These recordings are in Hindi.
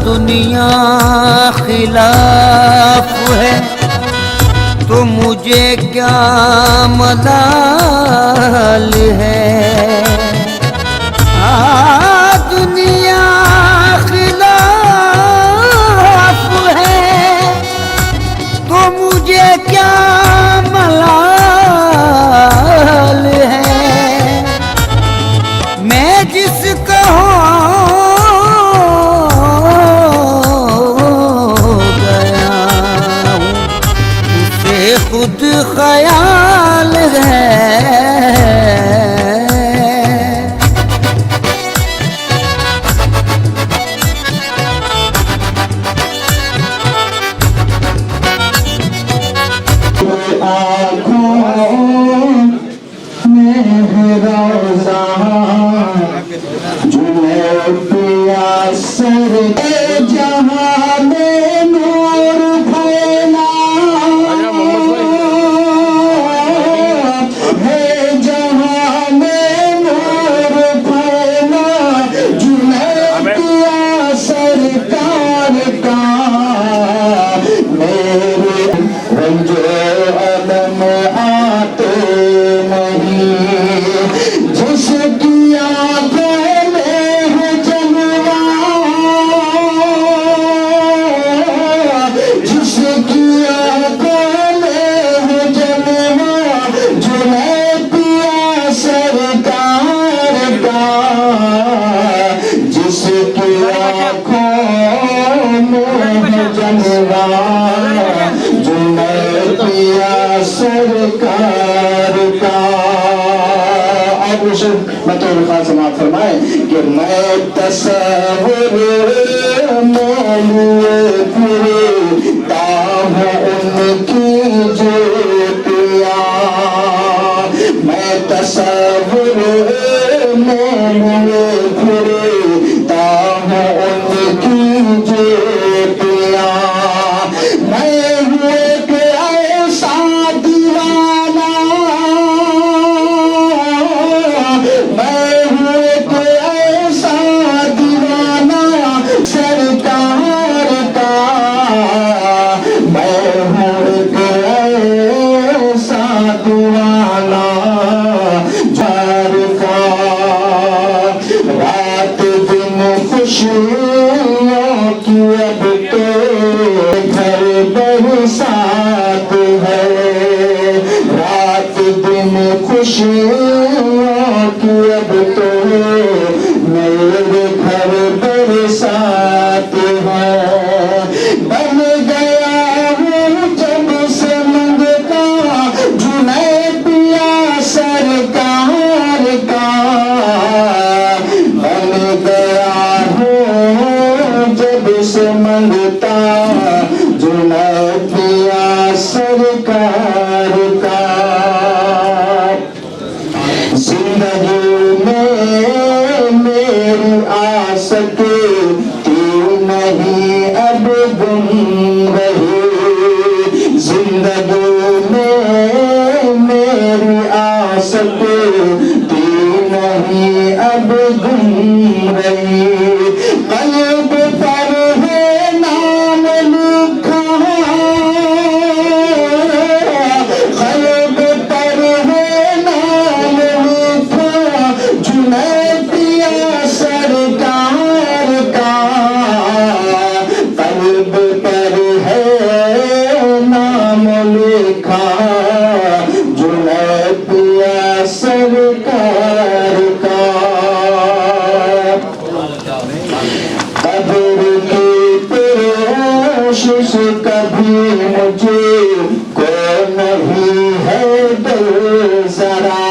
दुनिया खिलाफ है तो मुझे क्या मलाल है। दुनिया खिलाफ है तो मुझे क्या मलाल है। मैं जिसका खुद ख्याल है। आँखों में रोज़ा जुमे प्यासर जहाँ में नूर फैला है, जहाँ में नूर फैला जुमे प्यासर कार का मेरे रंजो अलम आते नहीं। जिसकी आंखों में है जलवा, जिसकी आंखों में है जलवा, जुनैदिया सरकार का। जिसकी आंखों में है जलवा, जुनैदिया सरकार का। आप उसे बतौर खास समाप्त फरमाए कि मैं तस्वीर में लिए फिरता हूँ उनकी ज्योतिया। मैं तस्वीर में लिए फिरता हूँ उनकी ज्योतिया। मैं साथ है, रात दिन खुशियों की अब तो मेरे घर बरसात है। बन गया हूँ जब से मंगता जुनैदिया सरकार का। बन गया हूँ जब से मंगता जुनैदिया सरकार का। जिंदगी में मेरी आस के नहीं अब गुम रही। जिंदगी में मेरी आस के नहीं अब गुम रही। कल्ब पर है नाम लिखा, कल्ब पर है नाम लिखा जुनैदिया सरकार का। कल्ब पर है नाम लिखा जुनैदिया सरकार का। कब्र की कोशिश कभी मुझे को नहीं है दिल जरा।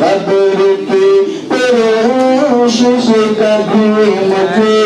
कब्र की कोशिश कभी मुझे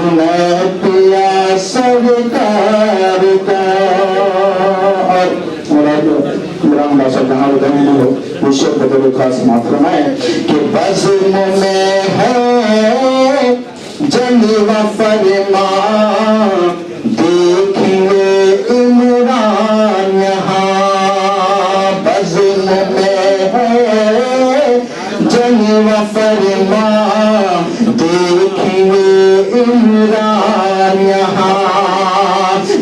जुनैद पिया सरकार का। और विषय बदल खास मात्रा में कि बज़्म में है जलवा फरमान, देखिए इमरान यहाँ। बज़्म में है जलवा फरमान, देखिए इमरान यहाँ।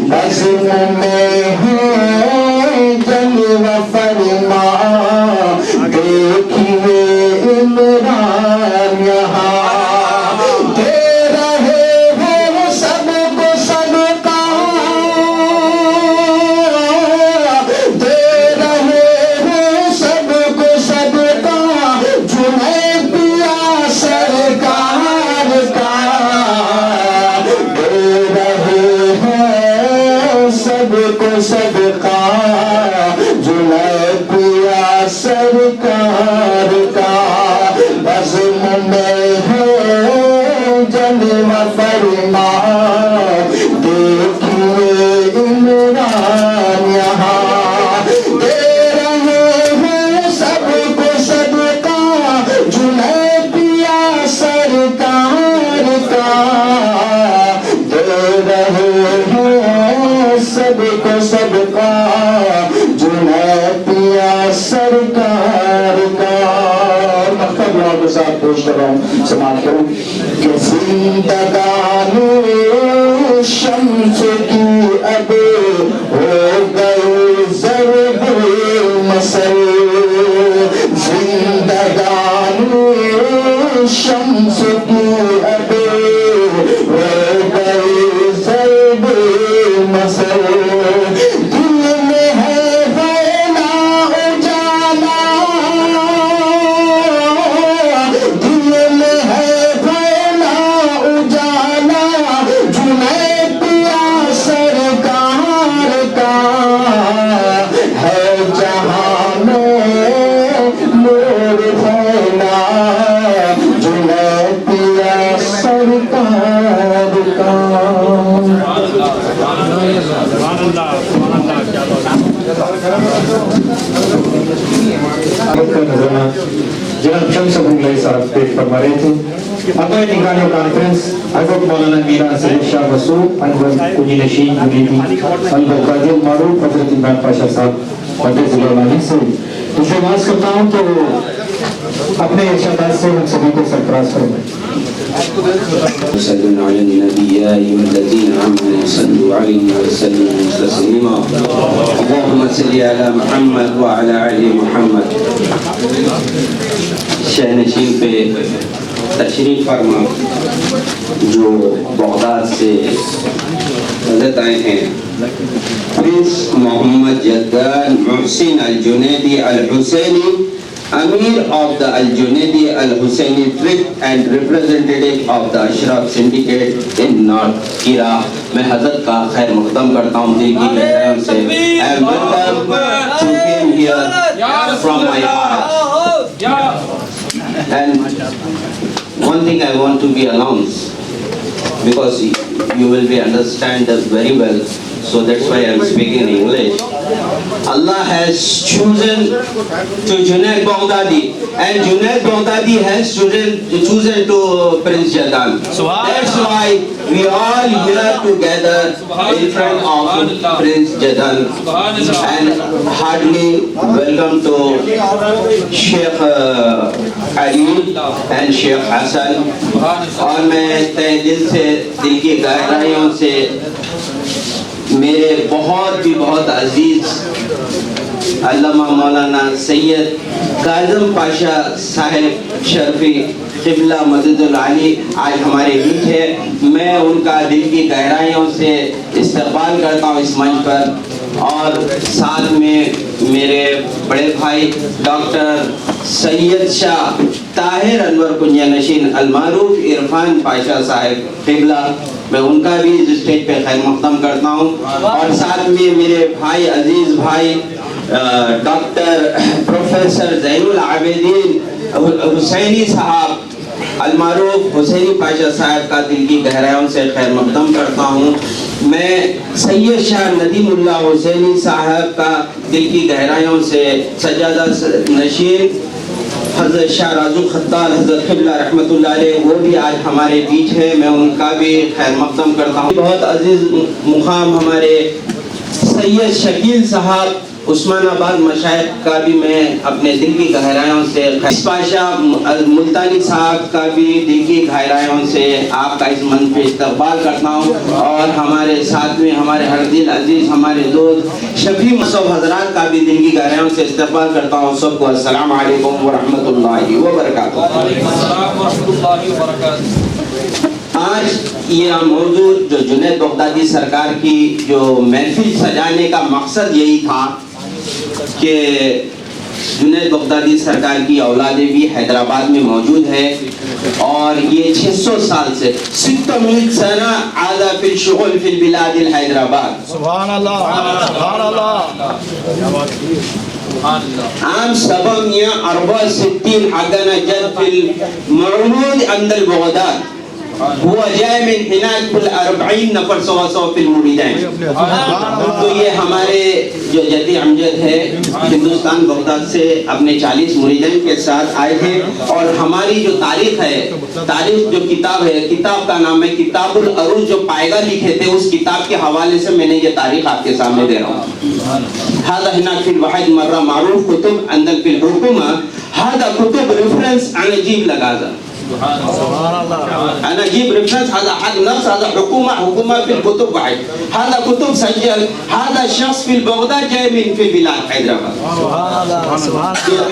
बज़्म में है जलवा फरमान, देखिए इमरान यहाँ। दे रहे हैं सबको सदका, दे रहे हैं सबको सदका, जुनैद पिया सरकार का। दे रहे हैं सबको सदका, जुनैद पिया सरकार का। बज़्म में है जलवा फरमान, देखिए इमरान यहाँ। दे रहे हैं सबको सदका, जुनैद पिया सरकार का। दे रहे हैं सबको सदका, जुनैद पिया सरकार का। के साथ पेश कर रहा हूँ, समाप्त करूँ कि जिंदगानी शम्स की अब हो गई ज़र्ब मसल। जिंदगानी शम्स की अब हो गई ज़र्ब मसल। दिल में है फैला उजाला, दिल में है फैला उजाला, जुनैद पिया सरकार का। है जहां में नूर फैला, जुनैद पिया सरकार का। जनाब शम्स अब्दुल्लाह साहब पेश फरमा रहे थे। अतः निगरानी कॉन्फ्रेंस हज़रत मौलाना मीरा सैयद शाह मसूद अनवर कुजी नशीन मुरीदी अल-बग़दादी मारूफ हज़रत इमरान पाशा साहब मदद से गुजारिश करता हूँ कि वो अपने इरशादात से हम सभी को सरफराज फरमाएं। सल्लल्लाहु अलैहि नबी या अय्युहल्लज़ीना आमनू सल्लु अलैहि व सल्लिमू तस्लीमा। अल्लाहुम्मा सल्लि अला मुहम्मद व अला आलि मुहम्मद। शहनशीन पे तशरीफ फरमा जो बगदाद से हज़रत आए हैं, prince Mohammed Jaddan Mohsin al Junaidi al Hussaini, Amir of the Al Junaidi Al Hussaini Trip and representative of the Ashraf Syndicate in North Iraq. मैं हज़रत का खैर मुक़द्दम करता हूँ दिल की गहराइयों से। I am welcome to came here from my heart. And one thing I want to be announced, because you will be understand very well, so that's why I am speaking in English. Allah has chosen to Junaid Baghdadi, and Junaid Baghdadi has chosen to Prince Jaddan. That's why we all here together in front of Prince Jaddan. And heartily welcome to Sheikh Ali and Sheikh Hassan. और मैं तहे दिल से, दिल की गहराइयों से मेरे बहुत अजीज अल्लामा मौलाना सैयद काज़म पाशा साहिब शर्फी क़िबला मददुल आली आज हमारे बीच है। मैं उनका दिल की गहराइयों से इस्तक़बाल करता हूँ इस मंच पर। और साथ में मेरे बड़े भाई डॉक्टर सैयद शाह ताहिर अनवर कुंजा नशीन अलमारूफ इरफान पाशा साहिब क़िबला, मैं उनका भी इस स्टेज पे खैर मक़दम करता हूँ। और साथ में मेरे भाई अजीज़ भाई डॉक्टर प्रोफेसर ज़ैनुल आबिदीन हुसैनी साहब अलमारूफ हुसैनी पाशा साहब का दिल की गहराइयों से खैर मकदम करता हूँ। मैं सैयद शाह नदीमुल्लाह हुसैनी साहब का दिल की गहराइयों से सज्जादा नशीन हज़रत शाह राजुल खत्तार हज़रत क़िबला रहमतुल्लाह अलैह वो भी आज हमारे बीच है, मैं उनका भी खैर मकदम करता हूँ। बहुत अजीज़ मुकाम हमारे सैयद शकील साहब उस्मानाबाद मशाइख का भी मैं अपने दिल की गहराइयों से, पाशा मुल्तानी साहब का भी दिल की गहराइयों से आपका इस मंच पे इस्तकबाल करता हूँ। और हमारे साथ में हमारे हर दिल अजीज़ हमारे दोस्त शफी सब हजरात का भी दिल की गहराइयों से इस्तकबाल करता हूँ। सबको अस्सलाम वालेकुम व रहमतुल्लाहि व बरकातुहू। आज ये मौजू जो जुनैद बगदादी सरकार की जो महफिल सजाने का मकसद यही था कि जुनैद बगदादी सरकार की औलादें भी हैदराबाद में मौजूद है और ये 600 साल से 600 सना आदा फिल शुगुल फिल बिलादिल हैदराबाद। सुभान अल्लाह सुभान अल्लाह। आम सबम या 64 हगना जद फिल मौलूद अंदल बगदाद हुआ जाए में हिनाक फिल 40 नफर सवा फिल मुरीदैन। तो ये हमारे जो जद्दी अमजद है हिंदुस्तान बगदाद से अपने 40 मुरीदैन के साथ आए थे। और हमारी जो तारीख है, तारीख जो किताब है, किताब का नाम है किताबुल अरूज, जो पायगा लिखे थे उस किताब के हवाले से मैंने ये तारीख आपके सामने दे रहा हूँ। हादा हिनाक फिल वाहिद मर्रा मारूफ कुतुब अंदल फिल हुकुमा हादा कुतुब रेफरेंस अनजीब लगाजा अनजीब रेफरेंस हादा हद नफ्स हादा हुकुमा हुकुमा फिल कुतुब वाहिद हादा कुतुब सज्जल हादा शख्स फिल बगदाद जाए मिन फिल बिलाद हैदराबाद।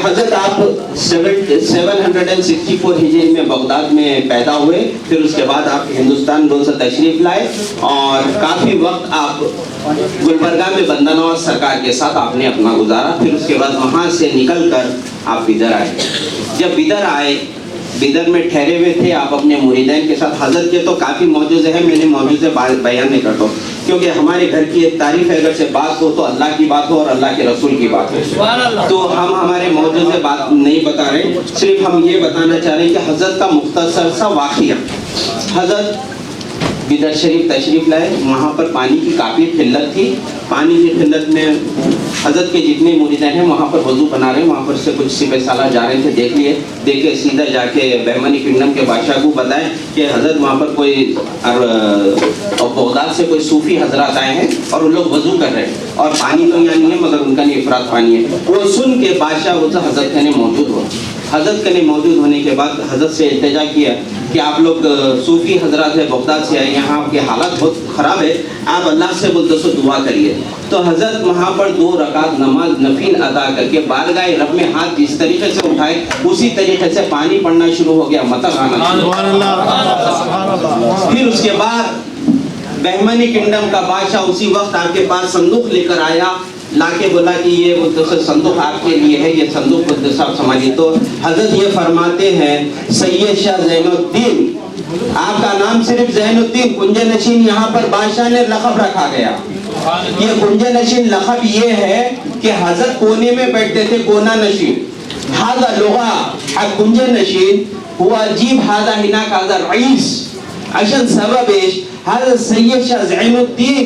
हजरत आप 764 हिजरी में बगदाद में पैदा हुए, फिर उसके बाद आप हिंदुस्तान रोज से तशरीफ लाए और काफ़ी वक्त आप गुलबर्गा में बंदा नवाज सरकार के साथ आपने अपना गुजारा। फिर उसके बाद वहाँ से निकल कर आप इधर आए। जब इधर आए, बिदर में ठहरे हुए थे आप अपने मुरीदैन के साथ। हजरत के तो काफ़ी मौजूद है, मैंने मौजूद से बयान नहीं करता क्योंकि हमारे घर की एक तारीफ है, अगर से बात हो तो अल्लाह की बात हो और अल्लाह के रसूल की बात हो। तो हम हमारे मौजूद से बात नहीं बता रहे, सिर्फ हम ये बताना चाह रहे हैं कि हजरत का मुख्तसर सा वाक़िया। हजरत बिदर शरीफ तशरीफ लाए, वहाँ पर पानी की काफ़ी किल्लत थी। पानी की किल्लत में हजरत के जितने मुरीदैन हैं वहाँ पर वजू बना रहे हैं। वहाँ पर से कुछ सिपह सालार जा रहे थे, देखे सीधा जाके बहमनी किंगडम के बादशाह को बताएं कि हजरत वहाँ पर कोई बगदाद से कोई सूफी हजरात आए हैं और उन लोग वजू कर रहे हैं और पानी तो यहाँ नहीं है मगर उनका नहीं इफरात पानी है। वो सुन के बादशाह वो हजरत के मौजूद हुआ। हजरत के मौजूद होने के बाद हजरत से इल्तिजा किया कि आप लोग सूफी हजरात है बगदाद से आए, यहाँ आपके हालात बहुत ख़राब है, आप अल्लाह से मुद्दसो दुआ करिए। तो हजरत वहाँ पर 2 रकात नमाज नफिल अदा करके बारगाह रब में हाथ जिस तरीके से उठाए उसी तरीके से पानी पड़ना शुरू हो गया, मतर आना। फिर उसके बाद बहमनी किंगडम का बादशाह उसी वक्त आपके पास संदूक लेकर आया, लाके बोला कि ये मुद्दसर संदूक आपके लिए है, ये संदूक मुद्दसर आप संभालिए। तो हजरत ये फरमाते हैं सैयद शाह ज़ैनुद्दीन, आपका नाम सिर्फ ज़ैनुद्दीन कुंजे नशीन यहाँ पर बादशाह ने लक़ब रखा गया। ये कुंजे नशीन लक़ब ये है कि हजरत कोने में बैठते थे, कोना नशीन। हादा लुगा कुंजे नशीन हुआ अजीब हादा हिना काज़ा रईस अशन सबबेश हादा सैयद शाह ज़ैनुद्दीन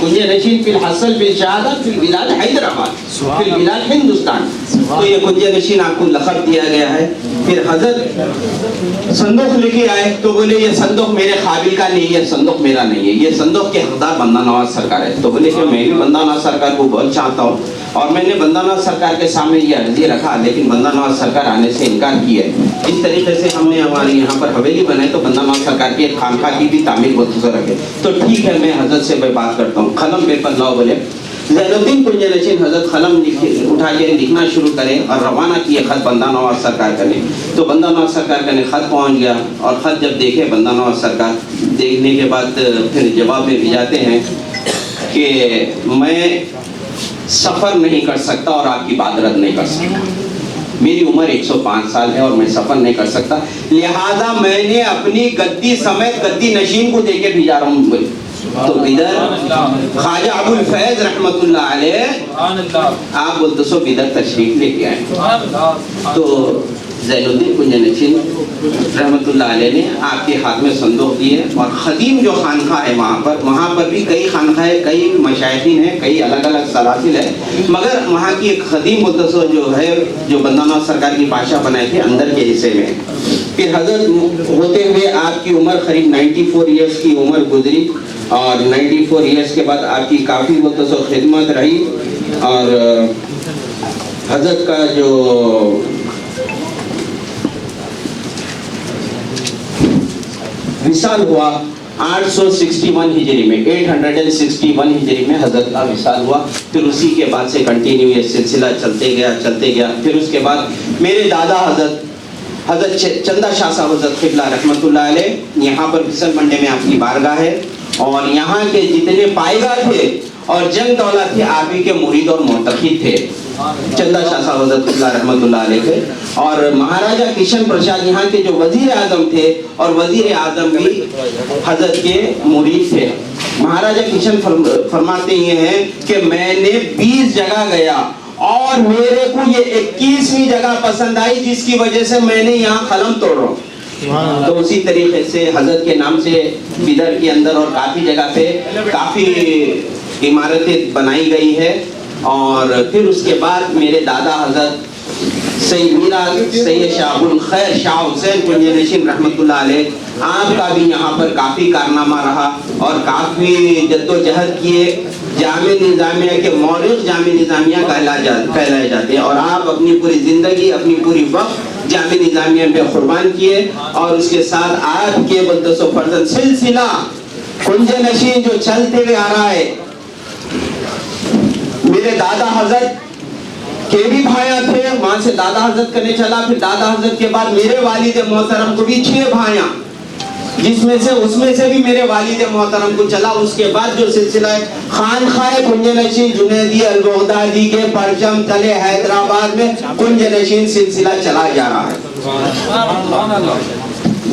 कुंजे नशीन फिल हसल फिल शहादत फिल बिलाद हैदराबाद फिल बिलाद हिंदुस्तान। तो ये कुंजे नशीन आपको लक़ब दिया गया है। फिर हजरत संदूक लेके आए तो बोले ये संदूक मेरे काबिल का नहीं है, ये संदूक मेरा नहीं है, ये संदूक के हकदार बंदा नवाज सरकार है। तो बोले कि मैं भी बंदा नवाज सरकार को बहुत चाहता हूँ और मैंने बंदा नवाज सरकार के सामने ये अर्जी रखा, लेकिन बंदा नवाज सरकार आने से इनकार किया है। इस तरीके से हमने हमारे यहाँ पर हवेली बनाई तो बंदा नवाज सरकार की एक खानका की भी तामीर बहुत रखे। तो ठीक है, मैं हजरत से मैं बात करता हूँ। कलम पेपर लाओ बोले। ज़ैनुद्दीन कुंजे नशीन हजरत कलम उठा के लिखना शुरू करें और रवाना किए खत बंदा नवाज सरकार करने। तो बंदा नवाज सरकार करने खत पहुँच गया और ख़त जब देखे बंदा नवाज सरकार, देखने के बाद फिर जवाब में भिजाते हैं कि मैं सफ़र नहीं कर सकता और आपकी बात रद्द नहीं कर सकता। मेरी उम्र 105 साल है और मैं सफर नहीं कर सकता, लिहाजा मैंने अपनी गद्दी समेत गद्दी नशीन को देके भेजा रहा हूँ। तो इधर ख्वाजा अबुल फैज रहमतुल्लाह अलैह आप बोलते सो इधर तशरीफ लेके आए। तो ज़ैनुद्दीन कुंज नशीन रहमतुल्लाह अलैह ने आपके हाथ में संदूक दिए और खदीम जो खानखा है वहाँ पर भी कई खानखा है, कई मशाइखीन है, कई अलग अलग सलासिल है, मगर वहाँ की एक खदीम मुद्दसो जो है जो बंदाना सरकार की बादशाह बनाए थे अंदर के हिस्से में। फिर हजरत होते हुए आपकी उम्र करीब 94 ईयर्स की उम्र गुजरी और 94 ईयर्स के बाद आपकी काफ़ी मुद्दसो खिदमत रही और हजरत का जो विसाल हुआ 861 हिजरी में, 861 हिजरी में हजरत का विसाल हुआ। फिर उसी के बाद से कंटिन्यू ये सिलसिला चलते गया। फिर उसके बाद मेरे दादा हजरत चंदा शाह साहब हजरत क़िबला रहमतुल्लाह अलैह यहाँ पर फिसल मंडे में आपकी बारगाह है और यहाँ के जितने पायगा थे और जंग दौला थे आप ही के मुरीद और मोतक़िद थे। चंदा शाह साहब हजरत क़िबला रहमतुल्लाह अलैह थे और महाराजा किशन प्रसाद यहाँ के जो वजीर आजम थे और वजीर आजम भी हजरत के मुरीद थे। महाराजा किशन फरमाते ये हैं कि मैंने 20 जगह गया और मेरे को ये 21वीं जगह पसंद आई जिसकी वजह से मैंने यहाँ कलम तोड़ रहा हूँ। तो उसी तरीके से हजरत के नाम से बिदर के अंदर और काफ़ी जगह पे काफ़ी इमारतें बनाई गई है। और फिर उसके बाद मेरे दादा हजरत सैयद शाहुल खैर शाह हुसैन कुंज नशीन रहमतुल्लाह अलैह आपका भी यहाँ पर काफ़ी कारनामा रहा और काफ़ी जद्दोजहद किए। जामे निज़ामिया के मौलिक जामे निज़ामिया कहलाए जाते हैं और आप अपनी पूरी ज़िंदगी अपनी पूरी वक्त जामे निज़ामिया पे कुर्बान किए और उसके साथ आपके बदसो फर्जन सिलसिला कुंज नशीन जो चलते हुए आ रहा है। मेरे दादा हजरत के भी भाइयां थे, वहां से दादा हजरत करने चला, फिर दादा हजरत के बाद मेरे वालिद मोहतरम को भी 6 भाइयां उसमें से भी मेरे वालिद मोहतरम को चला। उसके बाद जो सिलसिला है खानखाए कुंज नशीन जुनैदी अल-बगदादी के परचम तले हैदराबाद में कुंज नशीन सिलसिला चला जा रहा है।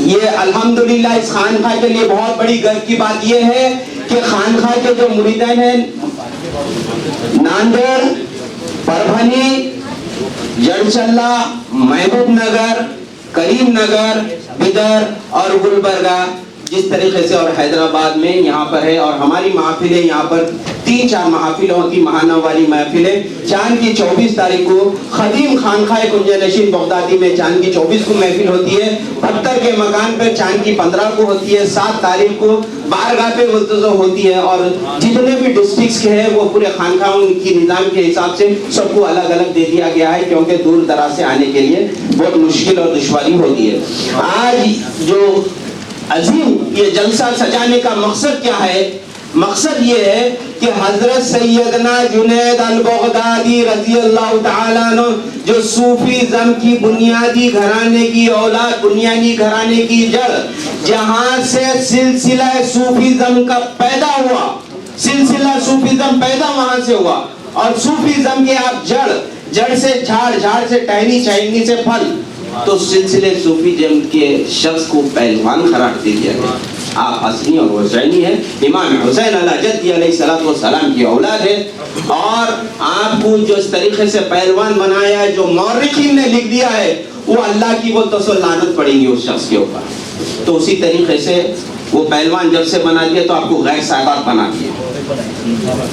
ये अल्हम्दुलिल्लाह इस खानखा के लिए बहुत बड़ी गर्व की बात ये है कि खानखा के जो मुरीदान हैं नांदेड़, परभनी, जड़चल्ला, महबूब नगर, करीम नगर, बिदर और गुलबर्गा जिस तरीके से और हैदराबाद में यहाँ पर है और हमारी महफिलें यहाँ पर 3-4 महफिलें होती महाना वाली महफिलें। चांद की 24 तारीख को खदीम खानखाए कुंज नशीन बगदादी में चांद की 24 को महफिल होती है। पत्थर के मकान पर चांद की 15 को होती है। 7 तारीख को बारगाह पे होती है और जितने भी डिस्ट्रिक्ट के हैं वो पूरे खानखाओं की निज़ाम के हिसाब से सबको अलग अलग दे दिया गया है क्योंकि दूर दराज से आने के लिए बहुत मुश्किल और दुश्वारी होती है। आज जो अजीम ये जलसा सजाने का मकसद क्या है? मकसद ये है कि हजरत सैयदना जुनैद अल-बगदादी रज़ी अल्लाह तआला अन्हु जो सूफीज़म की बुनियादी घराने की औलाद, बुनियादी घराने की जड़, जहाँ से सिलसिला सूफीज़म का पैदा हुआ, सिलसिला सूफीज़म पैदा वहाँ से हुआ और सूफीज़म के आप जड़ से झाड़ से टहनी छाइनी से फल, तो सिलसिले सूफीज़म के शख्स को पहलवान करार दे दिया गया। आप हसनी और हुसैनी है, इमाम हुसैन अला जद्दी अलैहिस्सलातु वस्सलाम की औलाद है और आपको जो इस तरीके से पहलवान बनाया है, जो मौर्रिखीन ने लिख दिया है, वो अल्लाह की वो तो लानत पड़ेगी उस शख्स के ऊपर। तो उसी तरीके से वो पहलवान जब से बना दिया तो आपको गैर सादात बना दिया।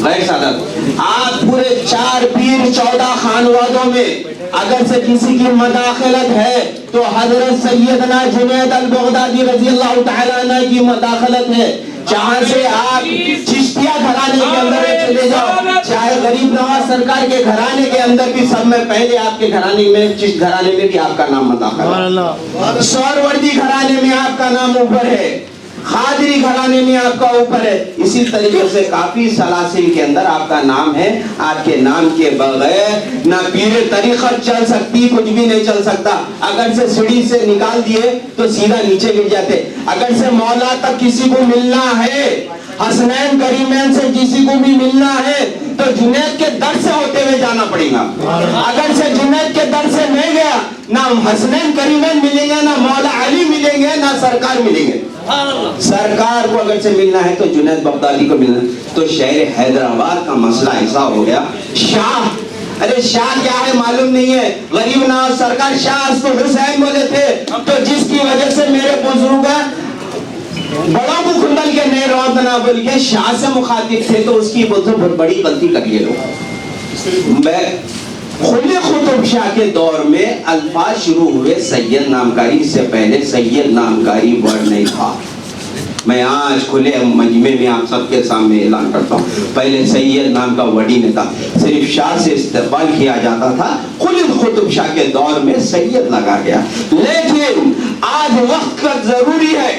गैर सादात आप पूरे 4 पीर 14 खानवादों में अगर से किसी की मदाखलत है तो हजरत सैयदना जुनैद अल-बगदादी रज़ी अल्लाह तआला अन्हु की मदाखलत है। जहाँ से आप चिश्तिया घराने के अंदर चले जाओ, चाहे गरीब नवाज सरकार के घराने के अंदर भी सब में पहले आपके घराने में, चिश्त घराने में भी आपका नाम मदाखलत, सौरवर्दी घराने में आपका नाम ऊपर है, खादरी घराने में आपका ऊपर है। इसी तरीके से काफी सलासिल के अंदर आपका नाम है। आपके नाम के बगैर ना पीर तरीक़त चल सकती, कुछ भी नहीं चल सकता। अगर से सीढ़ी से निकाल दिए तो सीधा नीचे गिर जाते। अगर से मौला तक किसी को मिलना है, हसनैन करीमैन से किसी को भी मिलना है, तो जुनैद के दर से होते हुए जाना पड़ेगा। अगर से जुनैद के दर से नहीं गया, ना हसनैन करीमैन मिलेंगे, ना मौला अली मिलेंगे, ना सरकार मिलेंगे। सरकार को अगर से मिलना है तो जुनैद बगदादी को मिलना है। तो शहर हैदराबाद का मसला ऐसा हो गया, शाह, अरे शाह क्या है मालूम नहीं है, गरीब नवाज सरकार शाह उसको हुसैन बोले थे, तो जिसकी वजह से मेरे बुजुर्ग बड़ा को खुंदल के नहीं रोत ना बोल के शाह से मुखातिब थे, तो उसकी बहुत बड़ी गलती कर लिए लोग। मैं खुले खुतब शाह के दौर में अल्फाज शुरू हुए सैयद नामकारी, इससे पहले सैयद नामकारी वर्ड नहीं था। मैं आज खुले मजमे में आप सबके सामने ऐलान करता हूँ, पहले सैयद नाम का वर्ड ही नहीं था, सिर्फ शाह से इस्तेमाल किया जाता था। खुले खुतब शाह के दौर में सैयद लगा गया, लेकिन आज वक्त का जरूरी है,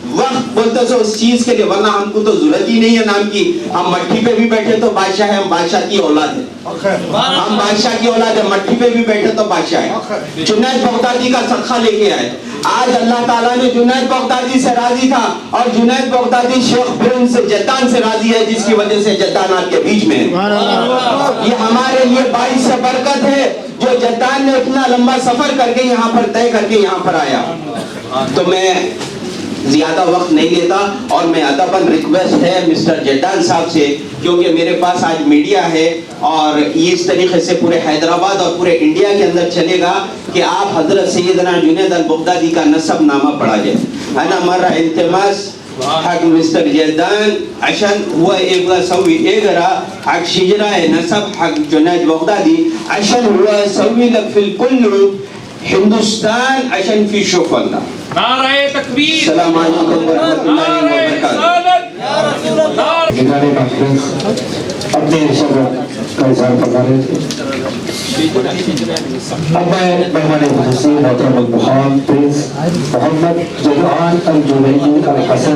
वक्त बोलते सो उस चीज के लिए, वरना हमको तो जरूरत ही नहीं है नाम की। हम मट्टी पे भी बैठे तो बादशाह है, हम बादशाह की औलाद है, हम बादशाह की औलाद है, मट्टी पे भी बैठे तो बादशाह है। जुनैद बगदादी का सदका लेके आए, आज अल्लाह ताला ने जुनैद बगदादी से राजी था, और जुनैद बगदादी शेख प्रिंस जद्दान से राजी है, जिसकी वजह से जद्दान आपके बीच में है। ये हमारे लिए बाइस से बरकत है, जो जद्दान ने इतना लंबा सफर करके यहाँ पर तय करके यहाँ पर आया। तो मैं ज्यादा वक्त नहीं लेता, और मैं अदबन रिक्वेस्ट है मिस्टर जद्दान साहब से, क्योंकि मेरे पास आज मीडिया है और ये इस तरीके से पूरे हैदराबाद और पूरे इंडिया के अंदर चलेगा कि आप हजरत सैयदना जुनैद अल बगदादी का नसब नामा पढ़ा जाए। अना मर्रा इल्तिमास हक मिस्टर जद्दान अशन हुआ एक सवी एगरा हक शिजरा नसब हक जुनैद बगदादी अशन हुआ सवी लक फिल कुल्लु हिंदुस्तान अशन फी शुफल्ला। नारे तकबीर, अस्सलाम वालेकुम व रहमतुल्लाहि व बरकातहू। निगरानी कॉन्फ्रेंस अपने इरशाद का इज़हार फरमा रहे थे। अब मैं मेहमान खुसूसी मोहतरम बुखान प्रिंस मोहम्मद जदआन अल जुनैदी अल हसन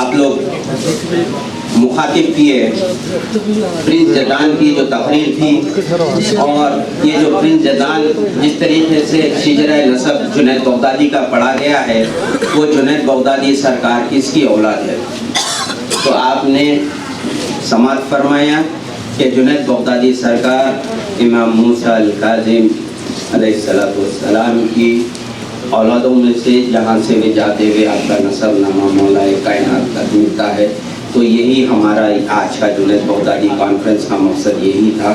आप लोग मुखातिब किए प्रिंस जदान की जो तकरीर थी, और ये जो प्रिंस जदान जिस तरीके से शिजरा नसब जुनैद बगदादी का पढ़ा गया है, वो जुनैद बगदादी सरकार किसकी औलाद है। तो आपने समाअत फरमाया कि जुनैद बगदादी सरकार इमाम मूसा अल काज़िम अलैहिस्सलाम की औलादों में से, जहाँ से वे जाते हुए आपका नसब नामा मौलाए कायनात तक मिलता है। तो यही हमारा आज का जुनैद बगदादी कॉन्फ्रेंस का मकसद यही था।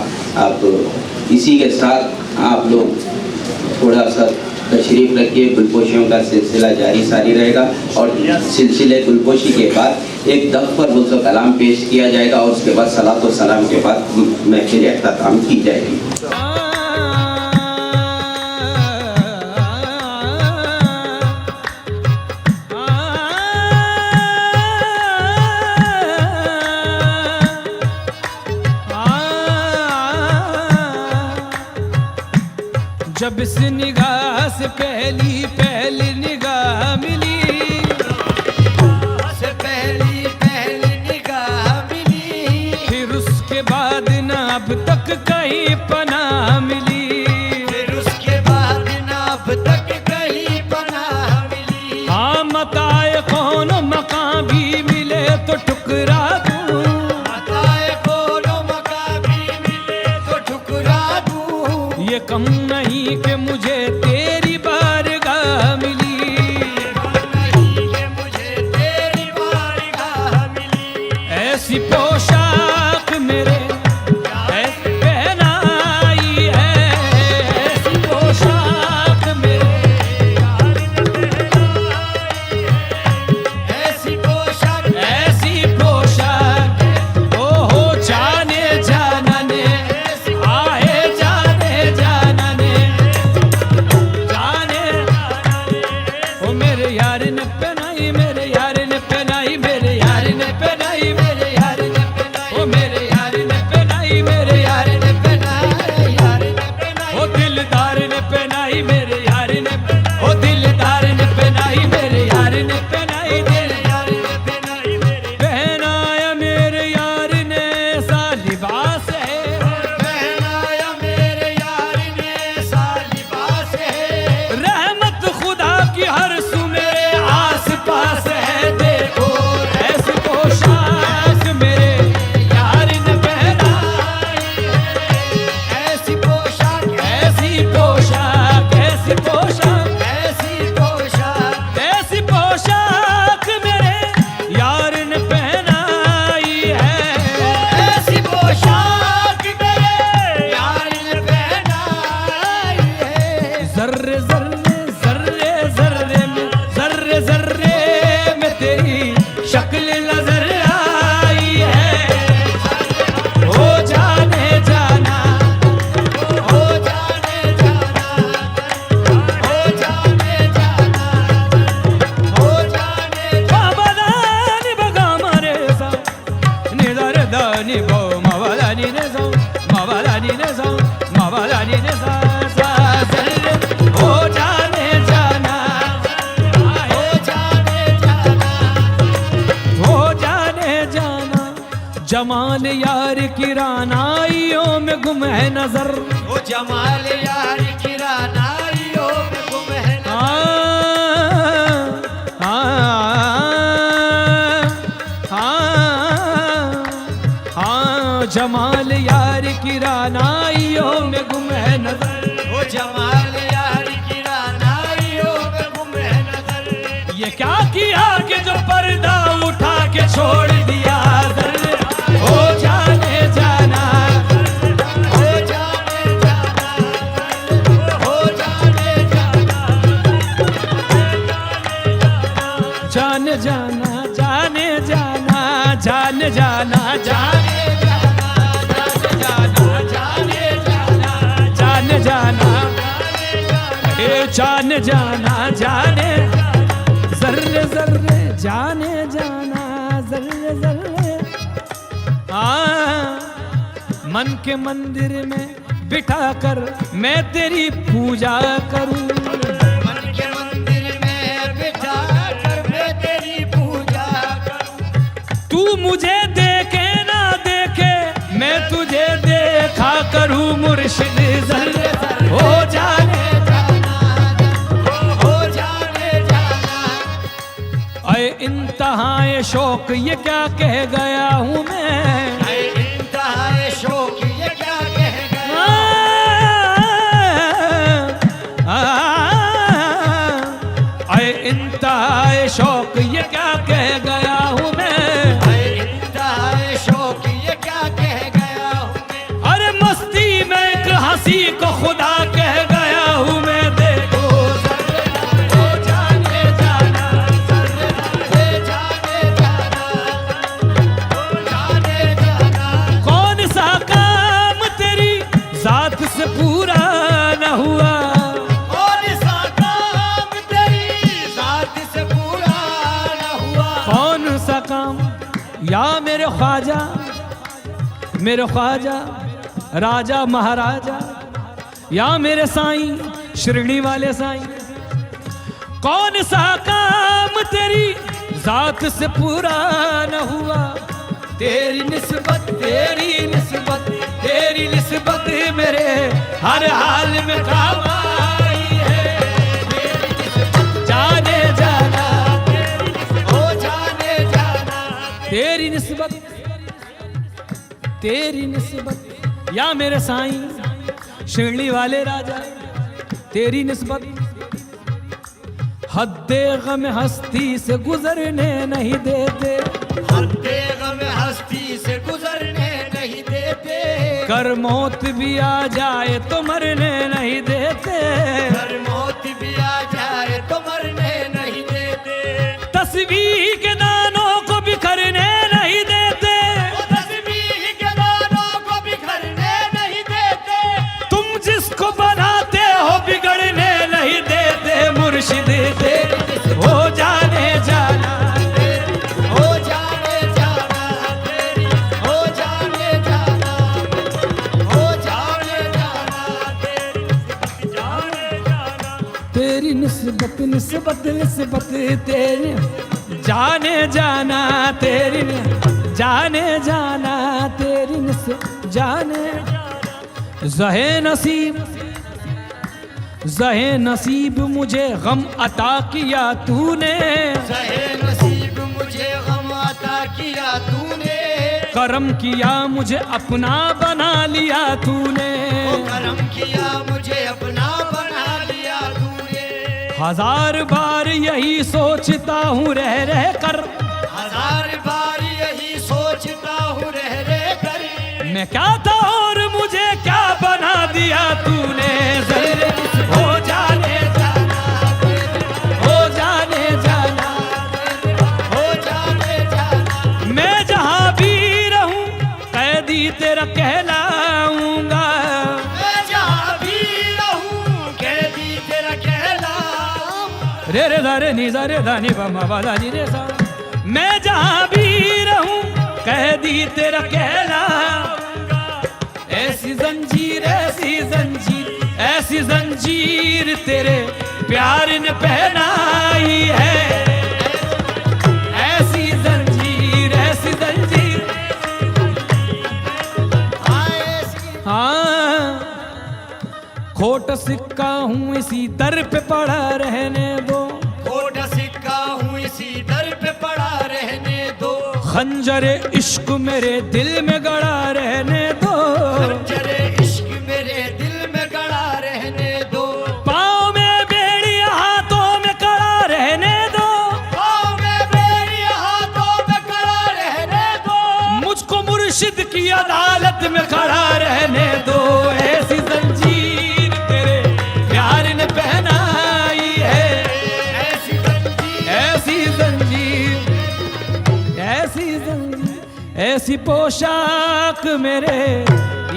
आप इसी के साथ आप लोग थोड़ा सा तशरीफ़ रखिए, गुलपोशियों का सिलसिला जारी सारी रहेगा, और सिलसिले गुलपोशी के बाद एक दफ़ पर बुज़्ज़ कलाम पेश किया जाएगा, और उसके बाद सलात व सलाम के बाद महफ़िल इख्तिताम की जाएगी। जब इस निगाह से पहली निगाह मिली, पहली निगाह मिली, फिर उसके बाद ना अब तक कहीं पनाह मिली, फिर उसके बाद ना अब तक कहीं पनाह मिली। हाँ, मताए कौन मकां भी मिले तो ठुकरा दूं, मताए कौन मकां भी मिले तो ठुकरा दूं। ये कम नहीं कि मुझे तेरी बारगाह मिली, मुझे तेरी बारगाह मिली। ऐसी पोशाक मेरे ऐसी पहनाई है, ऐसी पोशाक मेरे यार ने पहनाई है, ऐसी पोशाक ओ हो जाने जाना ने आए, जाने जाना ने ओ मेरे यार ने पहनाई, मेरे यार ने पहनाई, मेरे यार ने पहनाई, मेरे यार ने पहनाई, ओ मेरे यार ने पहनाई, मेरे यार ने पहनाई, यार ने पहनाई, ओ दिलदार ने पहनाई, मेरे यार ने, ओ दिलदार ने पहनाई, मेरे यार ने पहनाई, मेरे यार ने पहनाई, पहनाया मेरे यार ने सा लिबास है, पहनाया मेरे यार ने सा लिबास है। रहमत खुदा की हर सू मेरे आस पास है, देखो ऐसी पोशाक मेरे यार ने पहनाई है, ऐसी पोशाक, ऐसी पोशाक, ऐसी पोशाक, ऐसी पोशाक, ऐसी पोशाक मेरे यार ने पहनाई है, ऐसी पोशाक मेरे यार ने पहनाई है। जर्रे जर्रे जर्रे जर्रे में, जर्रे जर्रे में तेरी शक्ल नजर आई है। हो जाने जाना, हो जाने जाना, हो जाने जाना, हो जाने बाबादानी बगा मारे सा निदर दानी बो मवालानी ने सा, मवालानी ने सा, मवालानी ने सा सा जर्रे। हो जाने जाना, हो जाने जाना, हो जाने जाना, जमाल यार की रानाइयों में गुम है नजर, वो जमाल यार की रानाइयों में गुम है नजर। जमाल यार की रानाइयों में गुम है नजर, वो जमाल यार की रानाइयों में गुम है नजर। ये क्या किया कि जो पर्दा उठा के छोड़ दिया दर। हो जाने जाना, हो जाने जाना, हो जाने जाना, जाने जाना, जाने जाना, जाने जाना, जाने जाना, जाने जाना, जाने जर्रे जर्रे, जाने जाना जर्रे जर्रे। मन के मंदिर में बिठा कर मैं तेरी पूजा करूं। मन के मंदिर में बिठा कर मैं तेरी पूजा करूं। तू मुझे देखे ना देखे मैं तुझे देखा करूं। मुर्शिद जर्रे जर्रे हो जाने जाना हो जाने जाना। अय इंतहाए शौक ये क्या कह गया हूँ मैं। ऐ इंतहाए शौक ये क्या कह गया। अय इंतहाए शौक ये क्या कह गया हूँ मैं। ऐ इंतहाए शौक ये क्या कह गया हूँ मैं। अरे मस्ती में एक हंसी को खुदा कह गया हूँ मैं। देखो हो जाने जाना जर्रे जाने जाना हो जाने जाना। कौन सा काम तेरी जात से पूरा न हुआ। कौन सा काम तेरी जात से पूरा न हुआ। कौन सा काम या मेरे ख्वाजा राजा महाराजा या मेरे साईं शिरडी वाले साईं। कौन सा काम तेरी जात से पूरा न हुआ। तेरी निस्बत मेरे हर हाल में काम आई है। जाने जाना हो जाने जाना। तेरी निस्बत या मेरे साईं शिरडी वाले राजा तेरी निस्बत हद्दे गम हस्ती से गुजरने नहीं देते। हद्दे गम हस्ती से गुजरने नहीं देते। कर मौत भी आ जाए तो मरने नहीं देते। कर मौत भी आ जाए तो मरने नहीं देते। तस्बीह के दानों को बिखरने नहीं देते। तस्बीह के दानों को बिखरने नहीं देते। तुम जिसको बनाते हो बिगड़ने नहीं देते। मुर्शिद तेरी हो जाने जाना हो जाने जाना तेरी हो जाने जाना हो जाने जाना तेरी जाने जाना। तेरी निस्बत तेरी जाने जाना तेरी जाने जाना तेरी जाने। ज़हे नसीब मुझे गम अता किया तूने। ज़हे नसीब मुझे गम अता किया तूने। करम किया मुझे अपना बना लिया तूने। करम किया मुझे अपना बना लिया तूने। हजार बार यही सोचता हूँ रह रह कर। हजार बार यही सोचता हूँ रह रह कर। मैं क्या था और मुझे क्या बना दिया तूने। ज़रे हो जाने जाना हो जाने जाना हो जाने जाना। मैं जहाँ भी रहूं कैदी तेरा कहलाऊंगा। मैं जहाँ भी रहूं कैदी तेरा कहलाऊंगा। रे रे दा रे नी दा रे दा नी बा मा बा दा नी रे सा। मैं जहाँ भी रहूं कैदी तेरा कहलाऊंगा। ऐसी जंजीर ऐसी जंजीर तेरे प्यार ने पहनाई है। ऐसी जंजीर हाँ खोट सिक्का हूँ इसी दर पे पड़ा रहने दो। खोटा सिक्का हूँ इसी दर पे पड़ा रहने दो। खंजरे इश्क मेरे दिल में गड़ा रहने दो। खंजरे इश्क मेरे दिल में गड़ा रहने दो। पाँव में बेड़ी हाथों में कड़ा रहने दो। पाँव में बेड़ी हाथों में खड़ा रहने दो। मुझको मुर्शिद की अदालत में खड़ा रहने दो। ऐसी जंजीर तेरे प्यार ने पहनाई है। ऐसी जंजीर ऐसी पोशाक मेरे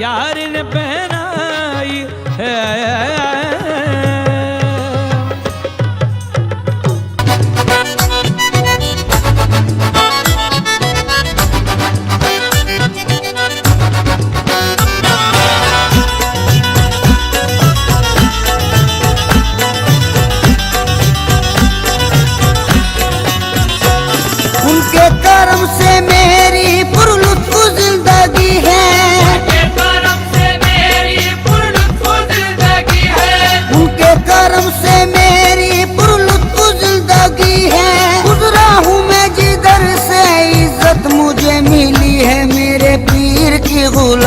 यार ने पहनाई है।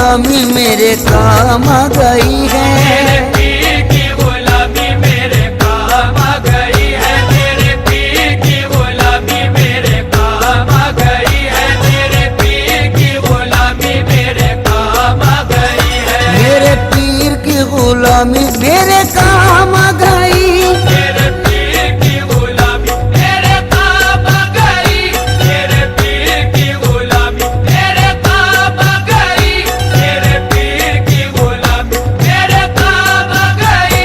गुलामी मेरे काम आ गई है। मेरे पीर की गुलामी मेरे काम आ गई है। मेरे पीर की गुलामी मेरे काम आ गई है। मेरे पीर की गुलामी मेरे काम आ गई है। मेरे पीर की गुलामी मेरे काम आ गई। मेरे पीर की गुलामी मेरे काम आ गई। मेरे पीर की गुलामी मेरे काम आ गई। मेरे पीर की गुलामी मेरे काम आ गई।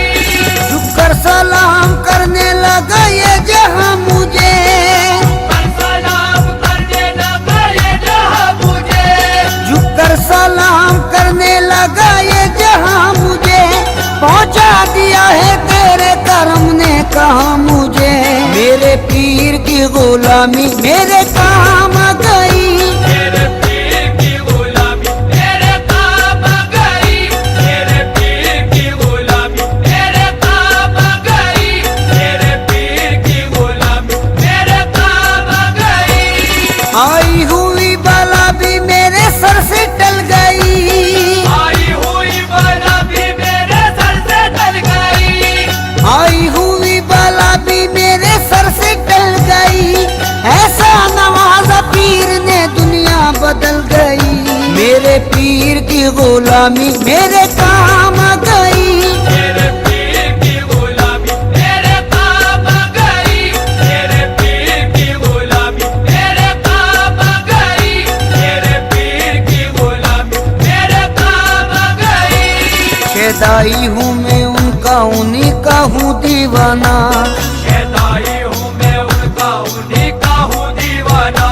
झुककर सलाम करने लगा ये जहां मुझे, पर सलाम करने लगा ये जहां मुझे। झुककर सलाम करने लगा ये जहां मुझे। पहुंचा दिया है तेरे करम ने कहा मुझे। मेरे पीर की गुलामी मेरे काम आ गई। मेरे पीर की गुलामी मेरे काम आ गई। मेरे पीर की गुलामी मेरे काम आ गई। मेरे पीर की गुलामी मेरे काम आ गई। आई हुई बला भी मेरे सर से टल गई। आई हुई बला भी मेरे सर से टल गई। आई हुई बला भी मेरे सर से टल गई। ऐसा नवाजा पीर ने दुनिया बदल गई। मेरे पीर की गुलामी मेरे काम आ गई। मेरे पीर की गुलामी मेरे काम आ गई। मेरे पीर की गुलामी मेरे काम आ गई। मेरे पीर की गुलामी मेरे काम आ गई। शेदाई हूँ मैं उनका, उन्हीं का हूँ दीवाना। शैताई हूँ मैं उनका, उन्हीं का हूँ दीवाना।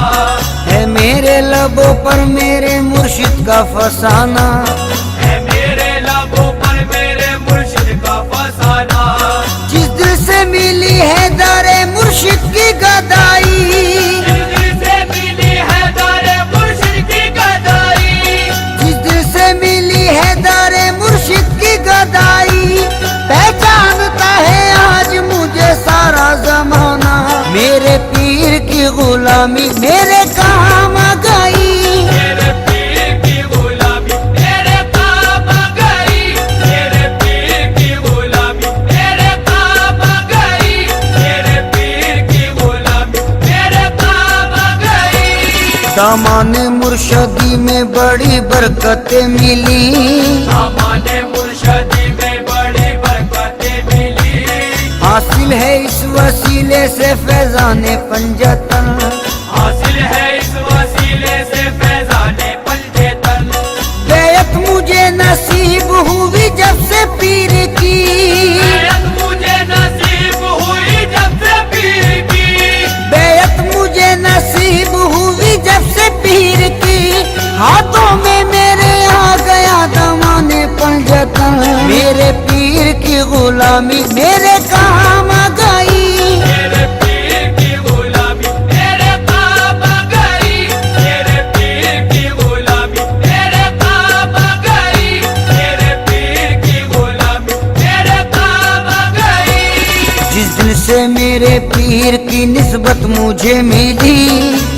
है मेरे लबों पर मेरे मुर्शिद का फसाना। है मेरे लबों पर मेरे मुर्शिद का फसाना। जिस दिल से मिली है दारे मुर्शिद की गदाई। जिस दिल से मिली है दारे मुर्शिद की गदाई। जिस दिल से मिली है दारे मुर्शिद की गदाई। पहचानता है आज मुझे सारा जमाना। मेरे पीर की गुलामी मेरे काम आ गई। मेरे पीर की गुलामी मेरे काम आ गई। मेरे पीर की गुलामी मेरे काम आ गई। मेरे पीर की गुलामी मेरे काम आ गई। दामन मुर्शदी में बड़ी बरकतें मिली। सामान्य मुर्शदी में बड़ी बरकतें मिली। हासिल है इस वसीले से फैजाने पंजतन। हासिल है इस वसीले से फैजाने पंजेतन। बैत मुझे नसीब हुई जब से पीर की। बैत मुझे नसीब हुई जब से पीर की। बैत मुझे नसीब हुई जब से पीर की। हाथों में मेरे आ गया दमाने पंजतन। मेरे पीर की गुलामी मेरे काम आ गई। मेरे पीर की गुलामी मेरे काम आ गई। मेरे पीर की गुलामी मेरे काम आ गई। मेरे पीर की गुलामी मेरे काम आ गई। जिस दिल से मेरे पीर की निस्बत मुझे मिली।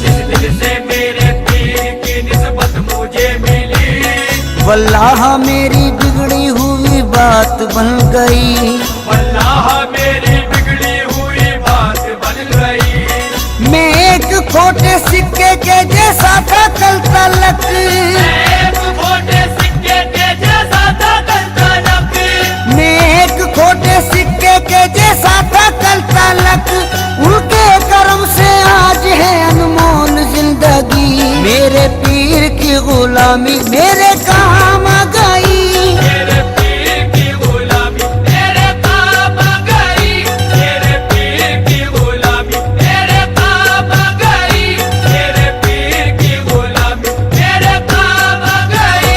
जिस दिल से मेरे पीर की निस्बत मुझे मिली। वल्लाह मेरी बिगड़ी हुई बात बन गई। वल्लाह मेरी बिगड़ी हुई बात बन गई। मैं एक खोटे सिक्के के जैसा था कल तलक। एक खोटे सिक्के के जैसा था कल तलक। मैं एक खोटे सिक्के के जैसा था कल तलक। उनके करम से आज है अनमोल जिंदगी। मेरे पीर की गुलामी मेरे काम आ गई। मेरे पीर की गुलामी मेरे काम आ गई। मेरे पीर की गुलामी मेरे काम आ गई। मेरे पीर की गुलामी मेरे काम आ गई।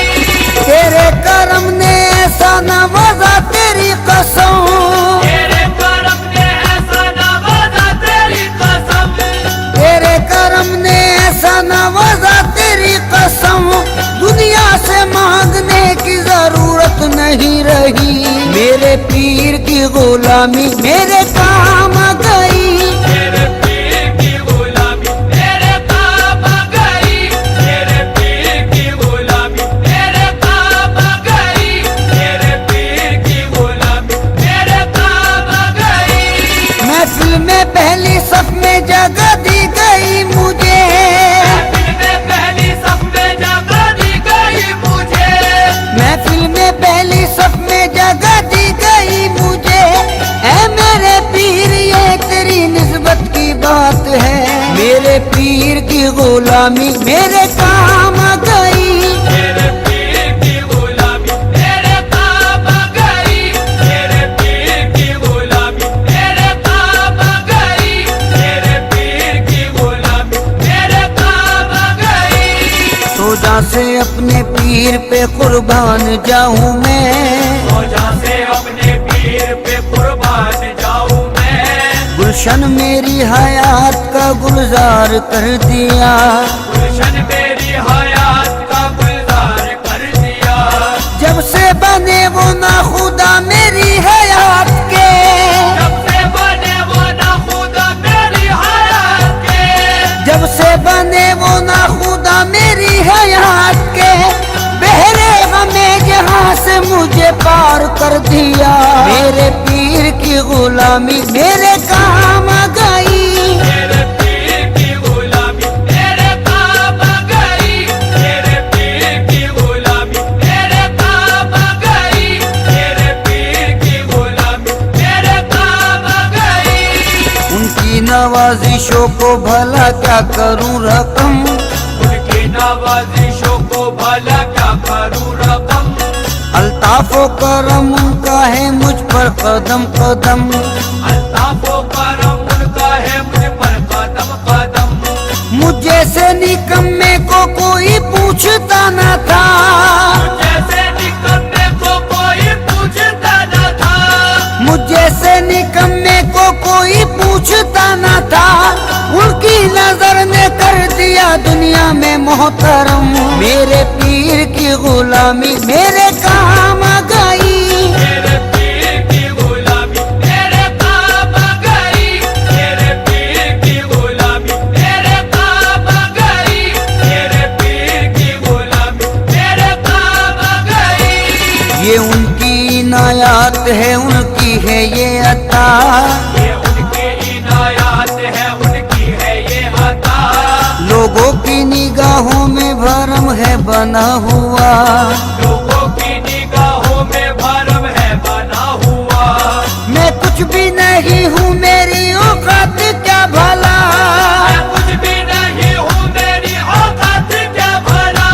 तेरे करम ने ऐसा नवाजा तेरी कसम। तेरे करम ने ऐसा नवाजा तेरी कसम। तेरे करम ने ऐसा नवाजा तेरी कसम। दुनिया से मांगने की जरूरत नहीं रही। मेरे पीर की गुलामी मेरे काम आ गई। मेरे पीर की गुलामी मेरे काम आ गई। मेरे पीर की गुलामी मेरे काम जगह दी गई मुझे, पहली सफ में जगह दी गई मुझे, महफिल में पहली सफ में जगह दी गई मुझे। ऐ मेरे पीर ये तेरी निस्बत की बात है, मेरे पीर की गुलामी मेरे काम आ गई। मेरे पीर की गुलामी मेरे काम आ गई, मेरे पीर की गुलामी मेरे काम आ गई, मेरे पीर की गुलामी मेरे काम आ गई। सोजा से अपने पीर पे कुर्बान जाऊं मैं, सोजा से अपने पीर पे कुर्बान जाऊं मैं, गुलशन मेरी हयात का गुलजार कर दिया, गुलशन मेरी हयात का गुलजार कर दिया। जब से बने वो ना खुदा मेरी हयात के, जब से बने वो ना खुदा मेरी हयात के, जब से बने वो ना खुदा मेरी हयात के, बहरे गमे जहां से मुझे पार कर दिया। मेरे पीर की गुलामी मेरे काम आ गई, मेरे पीर की गुलामी मेरे काम आ गई, मेरे पीर की गुलामी मेरे काम आ गई, मेरे पीर की गुलामी मेरे काम आ गई। उनकी नवाजिशों को भला क्या करूं रकम, उनकी नवाजिशों को भला क्या करूं रकम, अल्ताफो करम उनका है मुझ पर कदम कदम, अल्ताफो करम उनका है मुझ पर कदम कदम। मुझ जैसे निकम्मे को कोई पूछता न था, जैसे निकम्मे को कोई पूछता न था, मुझ जैसे निकम्मे को कोई पूछता न था। उनकी नजर ने कर दिया दुनिया में मोहतरम, मेरे पीर की गुलामी मेरे काम आ गई। मेरे पीर की गुलामी मेरे काम आ गई, मेरे पीर की गुलामी मेरे काम आ गई, मेरे पीर की गुलामी मेरे काम आ गई। ये उनकी इनायत है, उनकी है ये अता, ये उनकी इनायत है, उनकी है ये अता। लोगों की निगाहों में भरम है बना हुआ, लोगों की निगाहों में भरम है बना हुआ। मैं कुछ भी नहीं हूँ मेरी औकात क्या भला, मैं कुछ भी नहीं हूँ मेरी औकात क्या भला,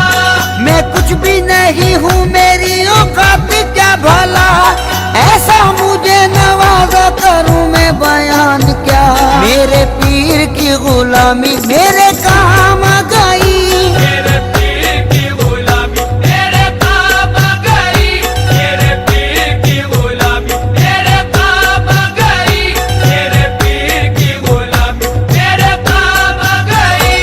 मैं कुछ भी नहीं हूँ मेरी औकात क्या भला। ऐसा मुझे नवाजा करूँ मैं बयान क्या, मेरे पीर की गुलामी मेरे काम आ गई। मेरे पीर की गुलामी मेरे काम आ गई, मेरे पीर की गुलामी मेरे काम आ गई, मेरे पीर की गुलामी मेरे काम आ गई।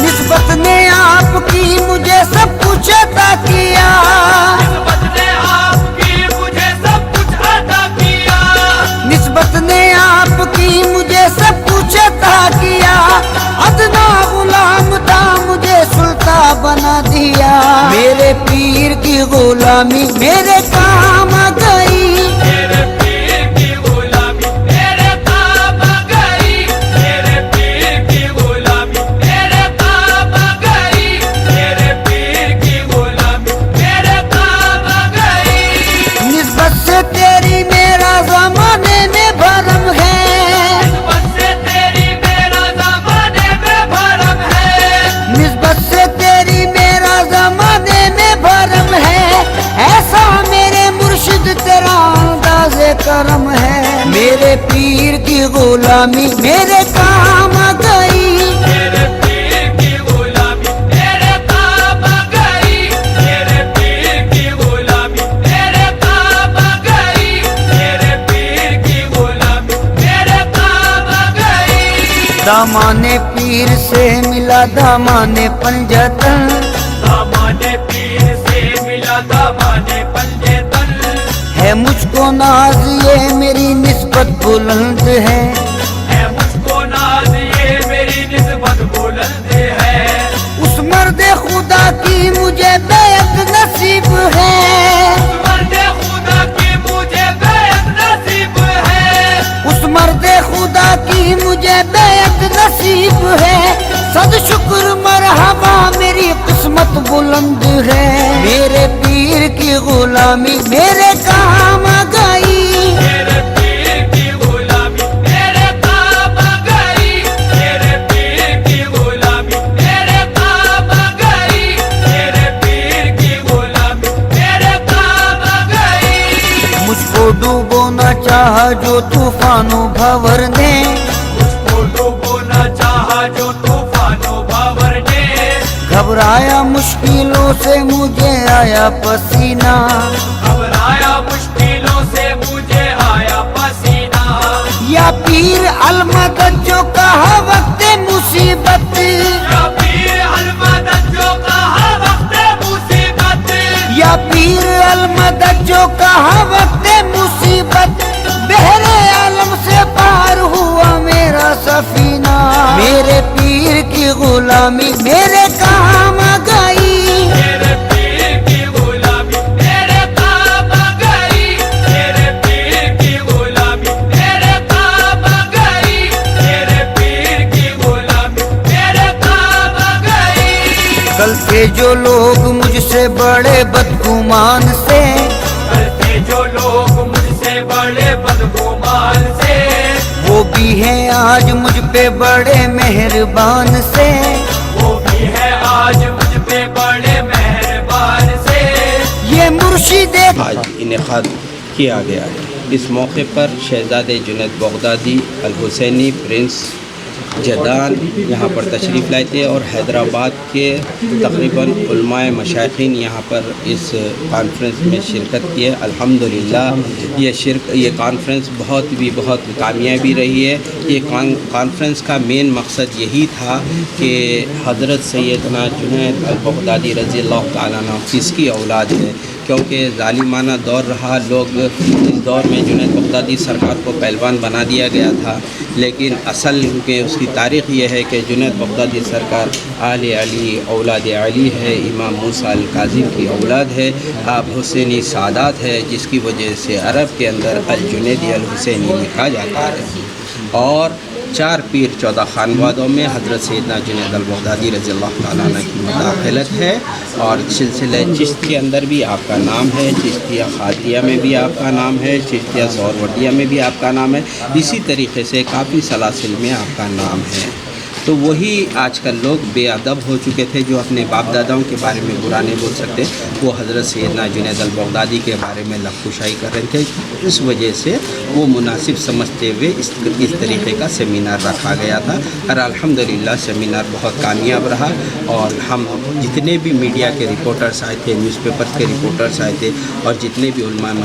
निस्बत ने आपकी मुझे सब कुछ अता किया, निस्बत ने आपकी मुझे सब कुछ अता किया, निस्बत ने आपकी मुझे सब कुछ अता किया। अदना गुलाम था मुझे सुल्ता बना दिया, मेरे पीर की गुलामी मेरे काम आ गई। मेरे पीर की गुलामी मेरे काम आ गई, मेरे पीर की गुलामी मेरे काम आ गई, मेरे पीर की गुलामी मेरे काम आ गई। निस्बत से तेरी मेरा जमाने में भरम है, निस्बत से तेरी मेरा ज़माने में भरम है, निस्बत से तेरी मेरा जमाने में भरम है। ऐसा मेरे मुर्शिद तेरा अंदाज़े करम है, मेरे पीर की गुलामी मेरे काम आ गई। मेरे पीर की गुलामी मेरे काम आ गई, मेरे पीर की गुलामी मेरे काम आ गई, मेरे पीर की गुलामी मेरे काम आ दामाने पीर से मिला दामाने पंजतन, दामाने पीर से मिला दामाने पंजतन। है मुझको नाज ये मेरी निस्बत बुलंद है, मुझको नाज ये मेरी निस्बत बुलंद है। उस मर्दे खुदा की मुझे बेअत नसीब है, मर्दे खुदा की मुझे बेअत नसीब है। उस मर्दे खुदा की मुझे बेअत नसीब है। सद शुक्र मरहबा मेरी किस्मत बुलंद है, मेरे पीर की गुलामी मेरे काम आ गई। मेरे पीर की गुलामी मेरे काम आ गई। मेरे पीर की गुलामी मेरे काम आ गई। मेरे पीर की गुलामी मेरे काम आ गई। मुझको डूबोना चाहा जो तूफानों भंवर ने, मुझको डूबोना चाहा जो तूफानों भंवर ने। घबराया मुश्किलों से मुझे आया पसीना, घबराया मुश्किलों से मुझे आया पसीना। या पीर अलमदद जो कहा वक्त मुसीबत, या पीर अलमदद जो कहा वक्त मुसीबत। या पीर अलमदद जो कहा वक्त मुसीबत। बहरे आलम से पार हुआ मेरा सफीना, मेरे पीर की गुलामी मेरे काम आ गई। मेरे पीर की गुलामी मेरे काम आ गई। मेरे पीर की गुलामी मेरे काम आ गई। मेरे पीर की गुलामी मेरे काम आ गई। कल के जो लोग मुझसे बड़े बदगुमान से, करते जो लोग मुझसे बड़े बदगुमान से। वो भी हैं आज मुझ पे बड़े मेहरबान से। वो भी है आज मुझ पे बड़े मेहरबान से। ये मुर्शिदे आज इनेकाद किया गया है। इस मौके पर शहजादे जुनैद बगदादी अल हुसैनी प्रिंस जदान यहाँ पर तशरीफ़ लाए थे और हैदराबाद के तकरीबन उलमाए मशाइखीन यहाँ पर इस कॉन्फ्रेंस में शिरकत किए। अल्हम्दुलिल्लाह ये कॉन्फ्रेंस बहुत कामयाबी रही है। ये कॉन्फ्रेंस का मेन मकसद यही था कि हज़रत सैयदना जुनैद अल बगदादी रज़ी अल्लाह तआला अन्हु किसकी औलाद है, क्योंकि ज़ालिमाना दौर रहा। लोग इस दौर में जुनैद बगदादी सरकार को पहलवान बना दिया गया था, लेकिन असल के उसकी तारीख़ ये है कि जुनैद बगदादी सरकार आले अली औलाद अली है, इमाम मूसा अल काज़िम की औलाद है, आप हुसैनी सादात है, जिसकी वजह से अरब के अंदर अल जुनैदी अल हुसैनी लिखा जाता है। और 4 पीर 14 खानवादों में हज़रत सैयदना जुनैद अल बगदादी रज़ी अल्लाह तआला अन्हु की मुदाखलत है। और सिलसिला चिश्त के अंदर भी आपका नाम है, चिश्तिया खातिया में भी आपका नाम है, चिश्तिया ज़ौरवटिया में भी आपका नाम है। इसी तरीके से काफ़ी सलासिल में आपका नाम है। तो वही आजकल लोग बेअदब हो चुके थे जो अपने बाप दादाओं के बारे में बुरा नहीं बोल सकते, वो हज़रत सैयदना जुनैद अल बगदादी के बारे में लफ्ज़ुशाई कर रहे थे। इस वजह से वो मुनासिब समझते हुए इस तरीके का सेमिनार रखा गया था। और अल्हम्दुलिल्लाह सेमिनार बहुत कामयाब रहा। और हम जितने भी मीडिया के रिपोर्टर्स आए थे, न्यूज़पेपर के रिपोर्टर्स आए थे, और जितने भी उलमा